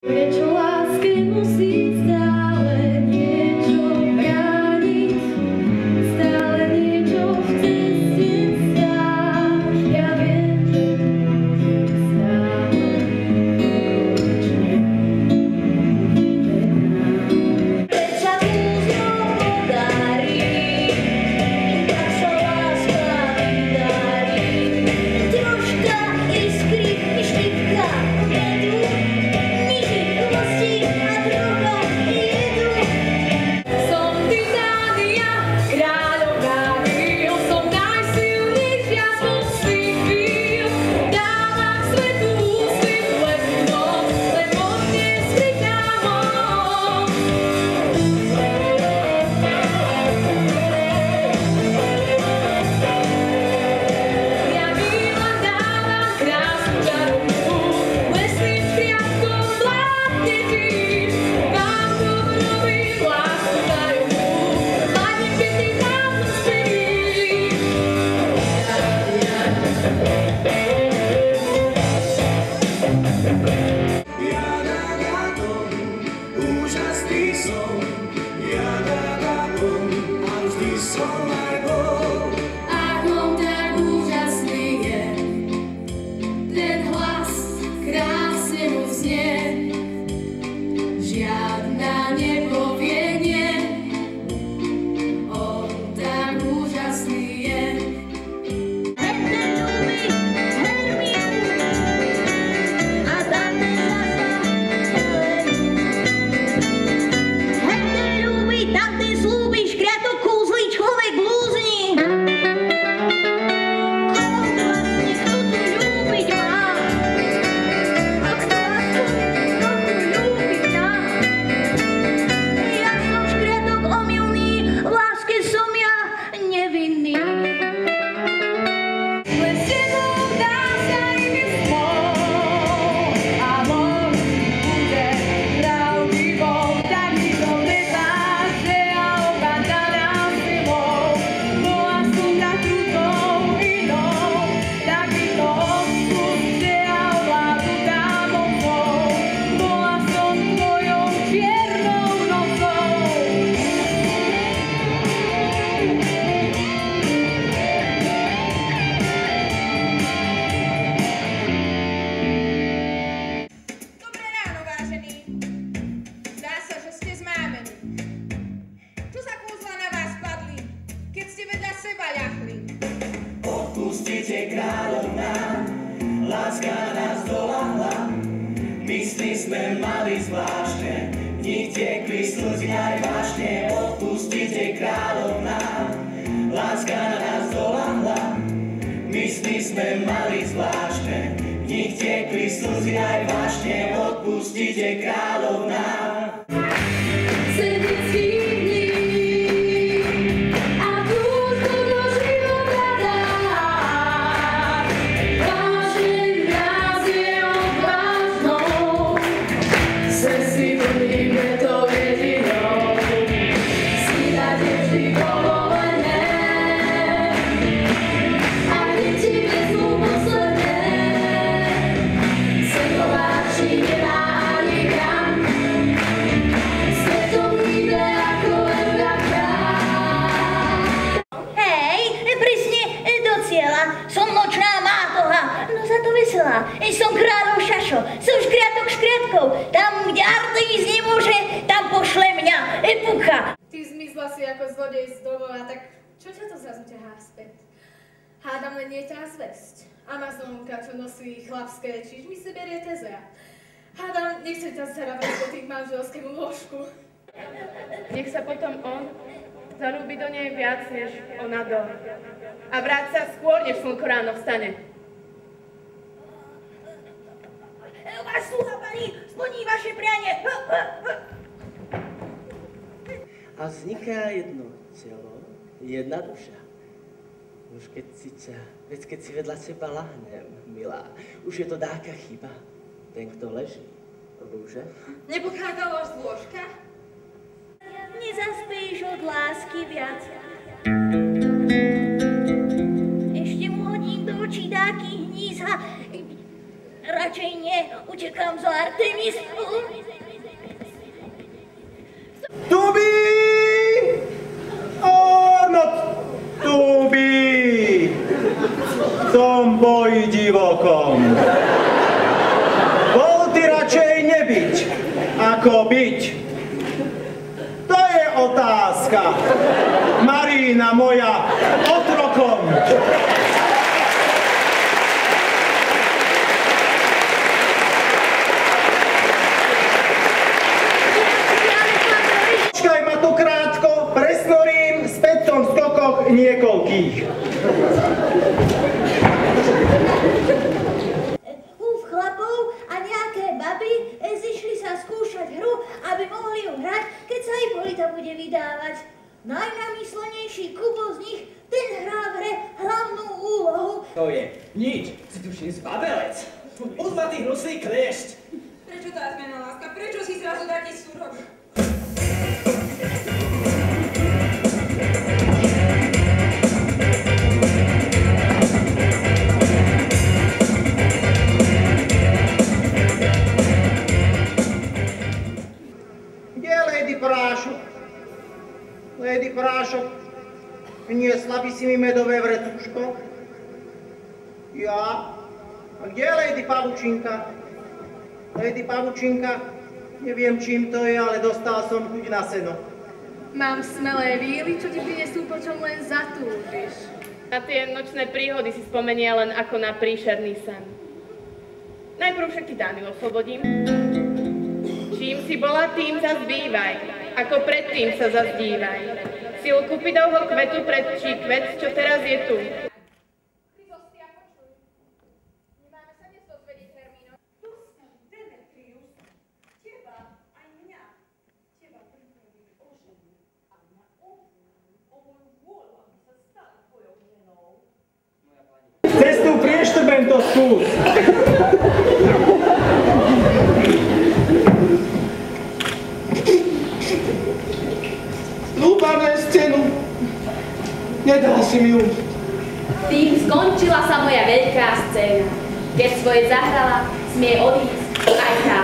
Prečo láske musí stále niečo brániť, stále niečo v ceste stáť. Ja viem, že stále konečne vedám. Keď sa úzňou podarí, tak sa láska vydarí. Troška iskry, štípka medu, Odpustite kráľovná, láska na nás doľahla. Mysli sme mali zvláštne, v nich tiekli slzy aj vášne. Odpustite kráľovná, láska na nás doľahla. Mysli sme mali zvláštne, v nich tiekli slzy aj vášne. Odpustite kráľovná. Som nočná mátoha, no za to veselá. Som kráľov šašo, som škriatok škriatkov. Tam, kde Artemis nemôže, tam pošle mňa Epucha. Ty zmizla si ako zlodej z domova, tak čo ťa to zrazu ťahá späť? Hádam len nie ťa zvesť. Amazonka, čo nosí chlapské čižmy, si berie Tezea. Hádam, nechce ťa zarávať do tých manželskému lôžku. Nech sa potom on zalúbi do nej viac, než ona do. A vráť sa skôr, než slnko ráno vstane. Váš sluha, pani, splní vaše prianie. A vzniká jedno telo, jedna duša. Už keď si vedľa seba lahnem, milá, už je to dáka chyba. Ten, kto leží, rúže. Nepochádzalo z lôžka? Nezaspíš od lásky viac. Ešte mu hodím do očí dáky hnízha. Radšej nie, utekám za Artemis. Ako byť? To je otázka. Marína moja, otrokom. Počkaj ma tu krátko, presnorím, späť som v skokoch niekoľkých. Chlapov a nejaké baby zišli sa skúšať hru, aby mohli ju hrať, keď sa Ipolita bude vydávať. Najnamyslenejší Kubo z nich, ten hrá v hre hlavnú úlohu. To je nič, si tuším zbabelec. Uzmatý hnusný kliešť. Prečo tá zmena, láska? Prečo si zrazu taký surový? Lady Prášok, niesla by si mi medové vrecuško? Ja? A kde je Lady Pavučinka? Lady Pavučinka, neviem čím to je, ale dostal som chuť na seno. Mám smelé víly, čo ti prinesú, po čom len zatúžiš. Na tie nočné príhody si spomenie len ako na príšerný sen. Najprv však ti dámy oslobodím. Čím si bola, tým zas bývaj. Ako predtým sa zazdívaj. Sil Kupidovho kvetu predčí kvet, čo teraz je tu. Kristostia, počuj. Nemáme sa dnes dozvedieť, Hermíno. Dostal Demetrius teba aj mňa. Teba pripraviť o ženu a na o moju vôľu, aby sa stala tvojou ženou. Cestu prieštrben to skús. Lúpam len scénu. Nedal si mi ju. Tým skončila sa moja veľká scéna. Keď svoje zahrala, smie odísť aj tá.